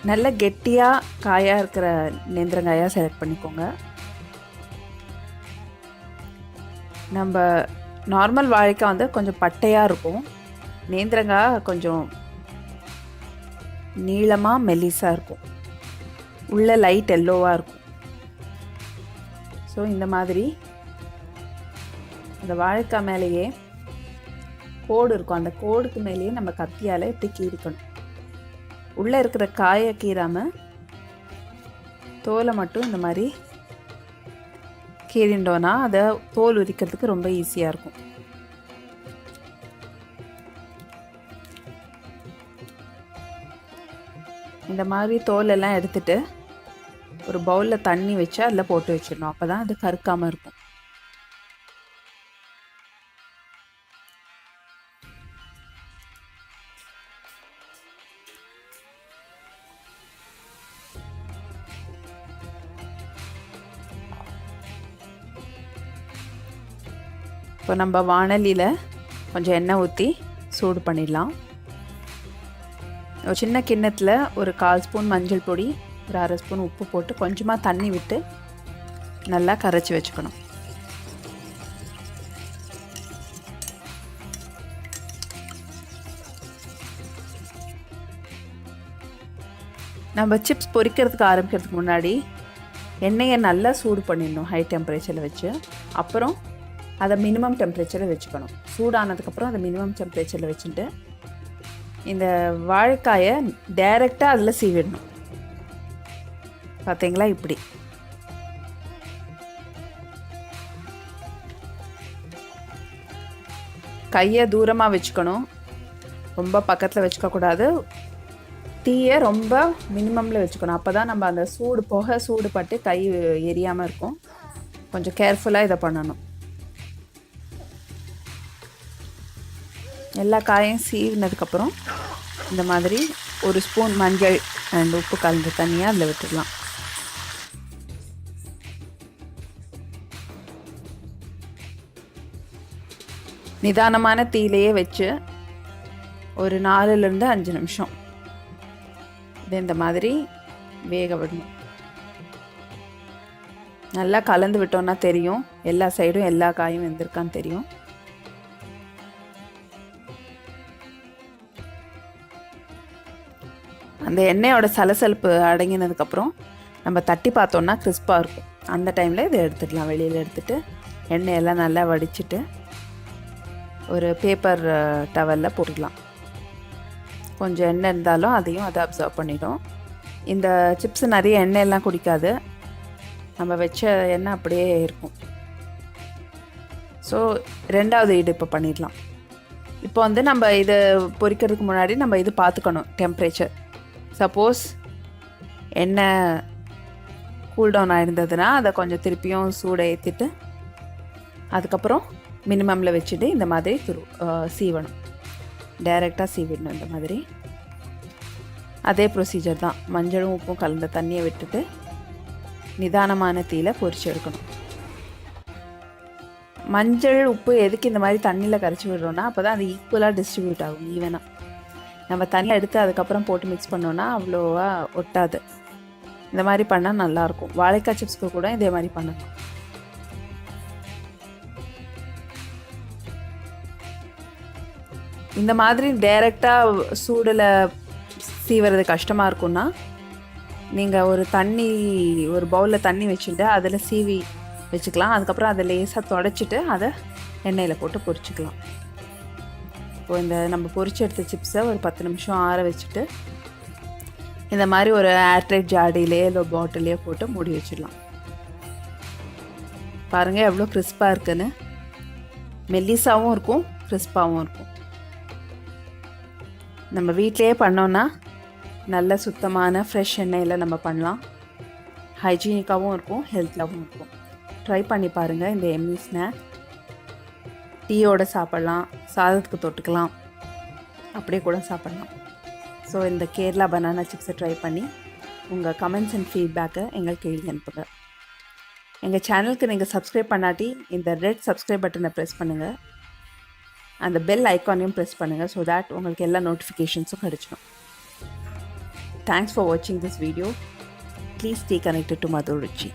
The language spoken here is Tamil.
நல்ல கெட்டியாக காயாக இருக்கிற நேந்திரங்காயாக செலக்ட் பண்ணிக்கோங்க. நம்ம நார்மல் வாழைக்காய் வந்து கொஞ்சம் பட்டையாக இருக்கும், நேந்திரங்காய் கொஞ்சம் நீளமாக மெல்லிஸாக இருக்கும், உள்ள லைட் எல்லோவாக இருக்கும். ஸோ இந்த மாதிரி இந்த வாழைக்காய் மேலேயே கோடு இருக்கும், அந்த கோடுக்கு மேலேயே நம்ம கத்தியால் இப்படி கீறிக்கணும். உள்ளே இருக்கிற காயை கீறாமல் தோலை மட்டும் இந்த மாதிரி கீறிண்டோன்னா அதை தோல் உரிக்கிறதுக்கு ரொம்ப ஈஸியாக இருக்கும். இந்த மாதிரி தோலெல்லாம் எடுத்துட்டு ஒரு பவுலில் தண்ணி வச்சு அதில் போட்டு வச்சிடணும். அப்போ தான் அது கருக்காமல் இருக்கும். இப்போ நம்ம வாணலியில் கொஞ்சம் எண்ணெய் ஊற்றி சூடு பண்ணிடலாம். ஒரு சின்ன கிண்ணத்தில் ஒரு 1/4 ஸ்பூன் மஞ்சள் பொடி, ஒரு 1/2 ஸ்பூன் உப்பு போட்டு கொஞ்சமாக தண்ணி விட்டு நல்லா கரைச்சி வச்சுக்கணும். நம்ம சிப்ஸ் பொரிக்கிறதுக்கு ஆரம்பிக்கிறதுக்கு முன்னாடி எண்ணெயை நல்லா சூடு பண்ணிடணும் ஹை டெம்பரேச்சரில் வச்சு. அப்புறம் அதை மினிமம் டெம்பரேச்சரில் வச்சுக்கணும். சூடானதுக்கப்புறம் அதை மினிமம் டெம்பரேச்சரில் வச்சுட்டு இந்த வாழைக்காயை டைரெக்டாக அதில் சீவிடணும். பார்த்தீங்களா, இப்படி கையை தூரமாக வச்சுக்கணும், ரொம்ப பக்கத்தில் வச்சுக்கக்கூடாது. தீயை ரொம்ப மினிமமில் வச்சுக்கணும். அப்போ தான் நம்ம அந்த புகை சூடு பட்டு கை எரியாமல் இருக்கும். கொஞ்சம் கேர்ஃபுல்லாக இதை பண்ணணும். எல்லா காயும் சீவினதுக்கப்புறம் இந்த மாதிரி 1 ஸ்பூன் மஞ்சள் அண்ட் உப்பு கலந்து தண்ணியாக அதில் விட்டுடலாம். நிதானமான தீயிலையே வச்சு ஒரு 4லேருந்து 5 நிமிஷம் இது இந்த மாதிரி வேக விடணும். நல்லா கலந்து விட்டோன்னா தெரியும், எல்லா சைடும் எல்லா காயும் வெந்திருக்கான்னு தெரியும். அந்த எண்ணெயோட சலசலப்பு அடங்கினதுக்கப்புறம் நம்ம தட்டி பார்த்தோன்னா கிறிஸ்பாக இருக்கும். அந்த டைமில் இதை எடுத்துக்கலாம். வெளியில் எடுத்துகிட்டு எண்ணெயெல்லாம் நல்லா வடிச்சிட்டு ஒரு பேப்பர் டவலில் போட்டுக்கலாம். கொஞ்சம் எண்ணெய் இருந்தாலும் அதையும் அதை அப்சர்வ் பண்ணிடும். இந்த சிப்ஸ் நிறைய எண்ணெயெல்லாம் குடிக்காது, நம்ம வச்ச எண்ணெய் அப்படியே இருக்கும். ஸோ 2வது ஈடு இப்போ பண்ணிடலாம். இப்போ வந்து நம்ம இது பொரிக்கிறதுக்கு முன்னாடி நம்ம இது பார்த்துக்கணும் டெம்பரேச்சர். சப்போஸ் எண்ணெய் கூல்டவுன் ஆகிருந்ததுன்னா அதை கொஞ்சம் திருப்பியும் சூடை ஏற்றிட்டு அதுக்கப்புறம் மினிமமில் வச்சுட்டு இந்த மாதிரி சீவணும். டைரெக்டாக சீவிடணும். இந்த மாதிரி அதே ப்ரொசீஜர் தான். மஞ்சளும் உப்பும் கலந்த தண்ணியை விட்டுட்டு நிதானமான தீயில் பொரிச்சு எடுக்கணும். மஞ்சள் உப்பு எதுக்கு இந்த மாதிரி தண்ணியில் கரைச்சி விடுறோன்னா அப்போ தான் அது ஈக்குவலாக டிஸ்ட்ரிபியூட் ஆகும், ஈவனாக. நம்ம தண்ணியை எடுத்து அதுக்கப்புறம் போட்டு மிக்ஸ் பண்ணோன்னா அவ்வளோவா ஒட்டாது. இந்த மாதிரி பண்ணால் நல்லாயிருக்கும். வாழைக்காய் சிப்ஸ்க்கு கூட இதே மாதிரி பண்ணணும். இந்த மாதிரி டைரெக்டாக சூடில் சீவுறது கஷ்டமாக இருக்குன்னா நீங்கள் ஒரு பவுலில் தண்ணி வச்சுட்டு அதில் சீவி வச்சுக்கலாம். அதுக்கப்புறம் அதை லேசாக தொடச்சிட்டு அதை எண்ணெயில் போட்டு பொரிச்சிக்கலாம். இப்போ இந்த நம்ம பொரிச்சு எடுத்த சிப்ஸை ஒரு 10 நிமிஷம் ஆற வச்சுட்டு இந்த மாதிரி ஒரு ஏர்டைட் ஜாடியிலேயே இல்லை பாட்டிலையே போட்டு மூடி வச்சிடலாம். பாருங்கள் எவ்வளோ கிறிஸ்பாக இருக்குன்னு. மெல்லிஸாகவும் இருக்கும், கிறிஸ்பாகவும் இருக்கும். நம்ம வீட்டிலையே பண்ணோன்னா நல்ல சுத்தமான ஃப்ரெஷ் எண்ணெயில் நம்ம பண்ணலாம். ஹைஜீனிக்காகவும் இருக்கும், ஹெல்த்தாகவும் இருக்கும். ட்ரை பண்ணி பாருங்கள். இந்த எம்மி ஸ்நாக் டீயோடு சாப்பிட்லாம், சாதத்துக்கு தொட்டுக்கலாம், அப்படியே கூட சாப்பிட்லாம். ஸோ இந்த கேரளா பனானா சிப்ஸை ட்ரை பண்ணி உங்கள் கமெண்ட்ஸ் அண்ட் ஃபீட்பேக்கை எங்களுக்கு எழுதி அனுப்புங்க. எங்கள் சேனலுக்கு நீங்கள் சப்ஸ்கிரைப் பண்ணாட்டி இந்த ரெட் சப்ஸ்கிரைப் பட்டனை ப்ரெஸ் பண்ணுங்கள், அந்த பெல் ஐக்கானையும் ப்ரெஸ் பண்ணுங்கள். ஸோ தேட் உங்களுக்கு எல்லா நோட்டிஃபிகேஷன்ஸும் கிடச்சிடும். Thanks for watching this video. Please stay connected to Madhur Ruchi.